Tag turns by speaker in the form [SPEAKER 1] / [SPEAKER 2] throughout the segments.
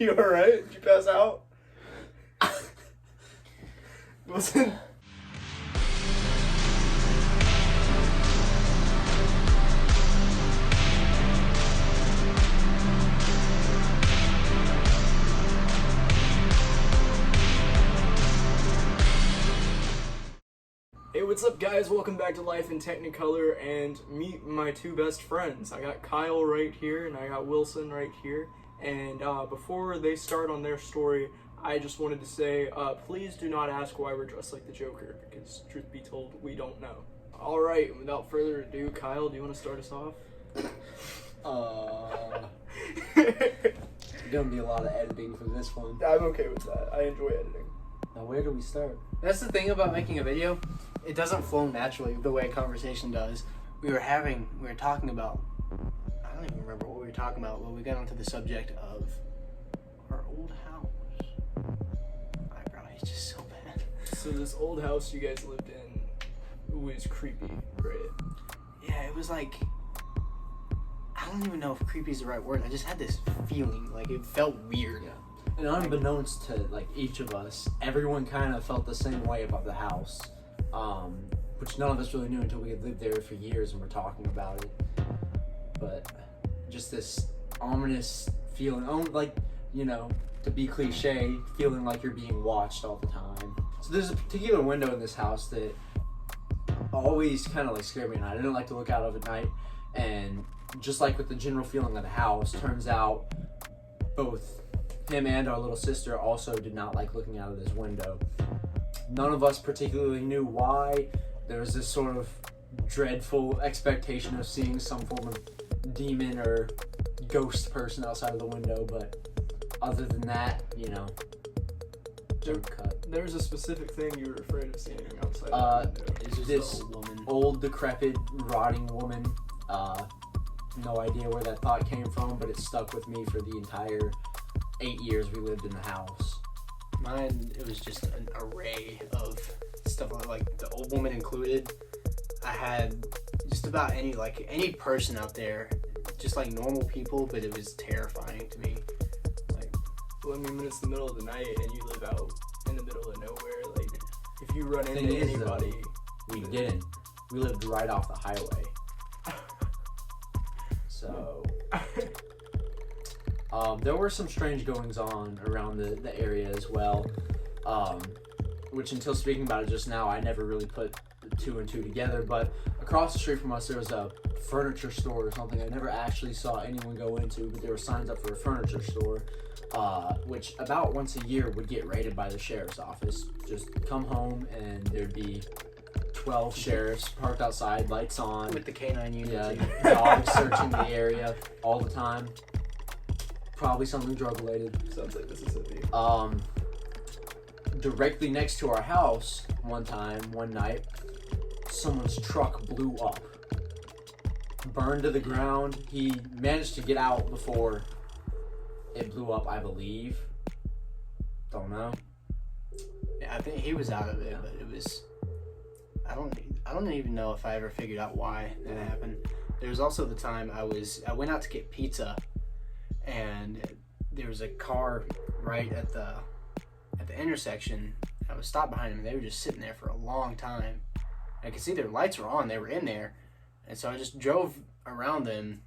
[SPEAKER 1] You alright? Did you pass out? Listen. Hey, what's up, guys? Welcome back to Life in Technicolor, and meet my two best friends. I got Kyle right here, and I got Wilson right here. And before they start on their story, I just wanted to say, please do not ask why we're dressed like the Joker, because truth be told, we don't know. All right, without further ado, Kyle, do you want to start us off?
[SPEAKER 2] There's gonna be a lot of editing for this one.
[SPEAKER 1] I'm okay with that. I enjoy editing.
[SPEAKER 2] Now, where do we start?
[SPEAKER 3] That's the thing about making a video. It doesn't flow naturally the way a conversation does. We were talking about, I don't even remember what we were talking about, but we got onto the subject of our old house. My eyebrow is just so bad.
[SPEAKER 1] So this old house you guys lived in was creepy, right?
[SPEAKER 3] Yeah, it was like, I don't even know if creepy is the right word. I just had this feeling, like it felt weird.
[SPEAKER 2] Yeah. And unbeknownst to like each of us, everyone kind of felt the same way about the house, which none of us really knew until we had lived there for years and were talking about it. But just this ominous feeling, like, you know, to be cliche, feeling like you're being watched all the time. So there's a particular window in this house that always kind of like scared me at night. I didn't like to look out of at night, and just like with the general feeling of the house, turns out both him and our little sister also did not like looking out of this window. None of us particularly knew why. There was this sort of dreadful expectation of seeing some form of demon or ghost person outside of the window, but other than that, you know, jump cut.
[SPEAKER 1] There's a specific thing you were afraid of seeing outside the window.
[SPEAKER 3] It's just
[SPEAKER 2] This
[SPEAKER 3] an old woman.
[SPEAKER 2] old, decrepit, rotting woman. No idea where that thought came from, but it stuck with me for the entire 8 years we lived in the house.
[SPEAKER 3] Mine, it was just an array of stuff, like the old woman included. I had just about any person out there, just like normal people, but it was terrifying to me. Like,
[SPEAKER 1] Well, I mean, when it's the middle of the night and you live out in the middle of nowhere, like, if you run
[SPEAKER 2] Thing
[SPEAKER 1] into
[SPEAKER 2] is,
[SPEAKER 1] anybody...
[SPEAKER 2] We didn't. We lived right off the highway. So, there were some strange goings on around the area as well, which until speaking about it just now, I never really put two and two together, but across the street from us, there was a furniture store or something I never actually saw anyone go into, but there were signs up for a furniture store, which about once a year would get raided by the sheriff's office. Just come home and there'd be 12 sheriffs parked outside, lights on.
[SPEAKER 3] with the canine unit.
[SPEAKER 2] Yeah, dogs searching the area all the time. Probably something drug related.
[SPEAKER 1] Sounds like Mississippi.
[SPEAKER 2] Directly next to our house, one night, someone's truck blew up. Burned to the ground. He managed to get out before it blew up, I believe. Don't know.
[SPEAKER 3] Yeah, I think he was out of it, but it was. I don't even know if I ever figured out why that happened. There was also the time I went out to get pizza, and there was a car right at the intersection. I was stopped behind them, and they were just sitting there for a long time. I could see their lights were on; they were in there, and so I just drove around them,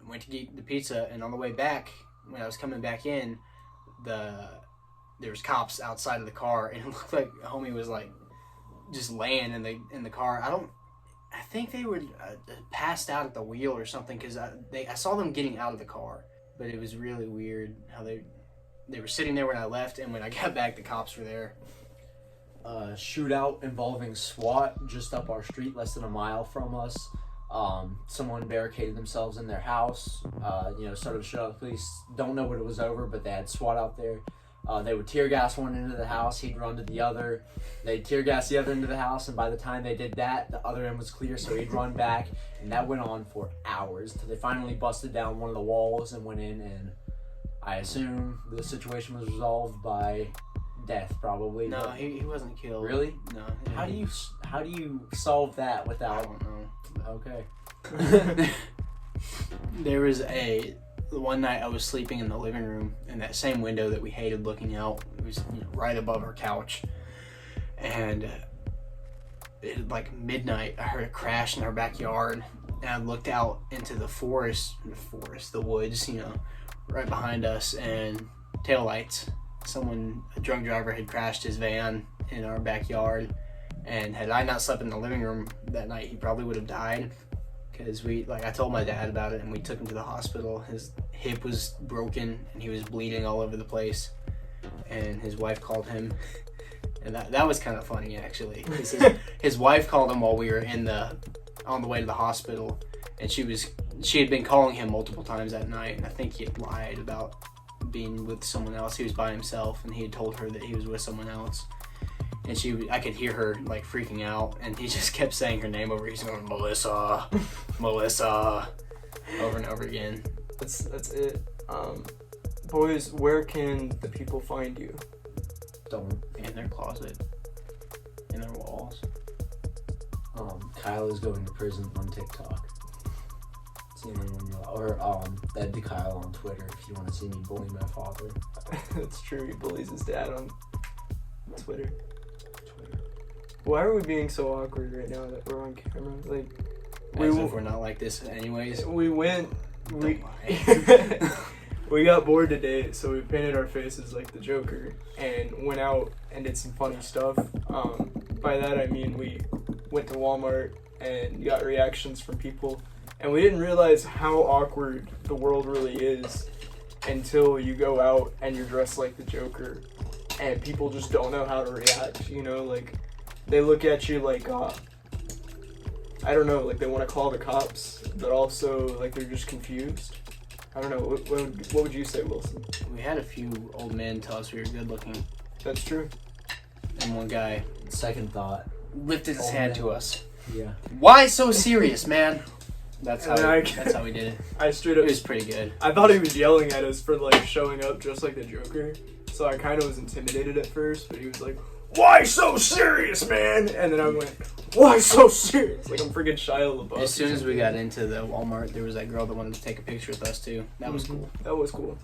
[SPEAKER 3] went to get the pizza, and on the way back, when I was coming back in, there was cops outside of the car, and it looked like homie was like just laying in the car. I think they were passed out at the wheel or something, because I saw them getting out of the car, but it was really weird how they were sitting there when I left, and when I got back, the cops were there.
[SPEAKER 2] Shootout involving SWAT just up our street, less than a mile from us. Someone barricaded themselves in their house, started to shoot out the police. Don't know what it was over, but they had SWAT out there. They would tear gas one into the house, he'd run to the other. They'd tear gas the other into the house, and by the time they did that, the other end was clear, so he'd run back. And that went on for hours until they finally busted down one of the walls and went in, and I assume the situation was resolved by death, probably.
[SPEAKER 3] No, he wasn't killed.
[SPEAKER 2] Really?
[SPEAKER 3] No.
[SPEAKER 2] How do you solve that
[SPEAKER 3] I
[SPEAKER 2] without?
[SPEAKER 3] don't know.
[SPEAKER 2] Okay.
[SPEAKER 3] There was the one night I was sleeping in the living room in that same window that we hated looking out. It was right above our couch. And at like midnight, I heard a crash in our backyard. And I looked out into the the woods, right behind us, and taillights. A drunk driver had crashed his van in our backyard. And had I not slept in the living room that night, he probably would have died. Because I told my dad about it, and we took him to the hospital. His hip was broken, and he was bleeding all over the place. And his wife called him, and that was kind of funny, actually. His wife called him while we were on the way to the hospital, and she had been calling him multiple times that night, and I think he had lied about being with someone else. He was by himself, and he had told her that he was with someone else. And I could hear her like freaking out, and he just kept saying her name over. He's going, Melissa, Melissa, over and over again.
[SPEAKER 1] That's it. Boys, where can the people find you?
[SPEAKER 2] Don't.
[SPEAKER 3] In their closet, in their walls.
[SPEAKER 2] Kyle is going to prison on TikTok. See anyone or that'd be Kyle on Twitter if you want to see me bully my father.
[SPEAKER 1] That's true. He bullies his dad on Twitter. Why are we being so awkward right now that we're on camera? Like,
[SPEAKER 3] As if we're not like this anyways.
[SPEAKER 1] We
[SPEAKER 3] Don't lie.
[SPEAKER 1] We got bored today, so we painted our faces like the Joker and went out and did some funny stuff. By that I mean we went to Walmart and got reactions from people, and we didn't realize how awkward the world really is until you go out and you're dressed like the Joker, and people just don't know how to react, like they look at you like, I don't know, like they want to call the cops, but also like they're just confused. I don't know, what would you say, Wilson?
[SPEAKER 3] We had a few old men tell us we were good looking,
[SPEAKER 1] That's true.
[SPEAKER 3] and one guy
[SPEAKER 2] Second thought.
[SPEAKER 3] lifted his
[SPEAKER 2] Old
[SPEAKER 3] hand
[SPEAKER 2] man.
[SPEAKER 3] to us.
[SPEAKER 2] Yeah.
[SPEAKER 3] Why so serious, man? That's how
[SPEAKER 1] And
[SPEAKER 3] that's how we did it.
[SPEAKER 1] I straight
[SPEAKER 3] It
[SPEAKER 1] up,
[SPEAKER 3] was pretty good.
[SPEAKER 1] I thought he was yelling at us for like showing up just like the Joker, so I kind of was intimidated at first, but he was like, "Why so serious, man?" And then I went, "Why so serious?" Like I'm freaking Shia LaBeouf.
[SPEAKER 3] As soon as we got into the Walmart, there was that girl that wanted to take a picture with us too. That was cool.
[SPEAKER 1] That was cool.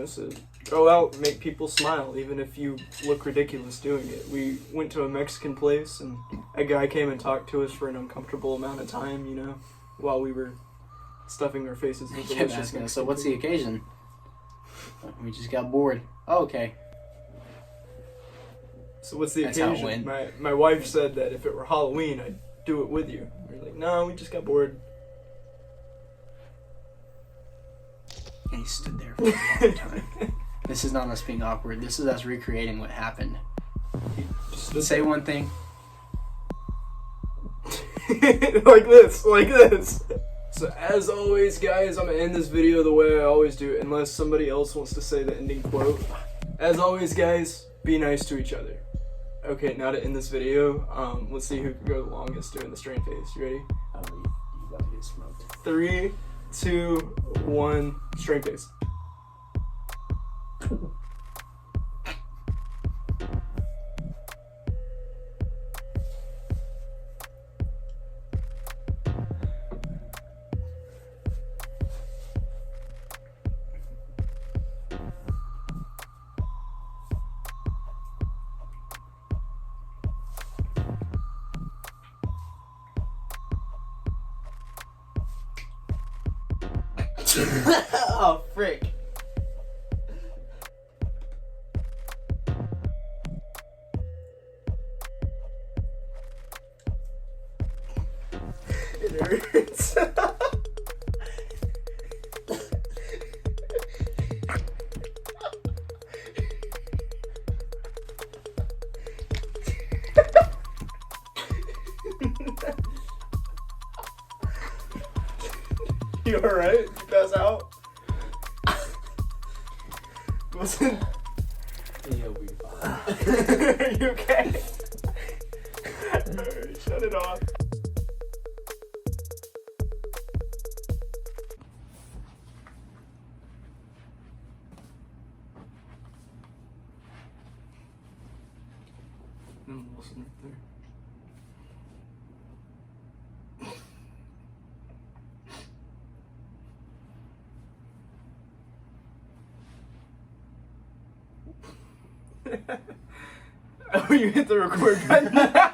[SPEAKER 1] So go out, make people smile, even if you look ridiculous doing it. We went to a Mexican place, and a guy came and talked to us for an uncomfortable amount of time, while we were stuffing our faces with
[SPEAKER 3] Kept
[SPEAKER 1] delicious
[SPEAKER 3] asking us,
[SPEAKER 1] Mexican
[SPEAKER 3] so what's the
[SPEAKER 1] food.
[SPEAKER 3] occasion? We just got bored. Oh, okay.
[SPEAKER 1] So what's the
[SPEAKER 3] That's how it
[SPEAKER 1] occasion?
[SPEAKER 3] went.
[SPEAKER 1] My wife said that if it were Halloween, I'd do it with you. We're like, no, we just got bored.
[SPEAKER 3] And he stood there for a long time. This is not us being awkward. This is us recreating what happened.
[SPEAKER 1] Just
[SPEAKER 3] Say one thing.
[SPEAKER 1] like this. So as always, guys, I'm gonna end this video the way I always do, unless somebody else wants to say the ending quote. As always, guys, be nice to each other. Okay, now to end this video, let's see who can go the longest doing the strain face. You ready?
[SPEAKER 2] You about to get smoked.
[SPEAKER 1] 3, 2, 1, strain face.
[SPEAKER 2] Oh, frick.
[SPEAKER 1] It hurts. You alright? You pass out? Listen.
[SPEAKER 2] He'll be fine.
[SPEAKER 1] Are you okay? Alright, shut it off. And Wilson right there. Oh, you hit the record button.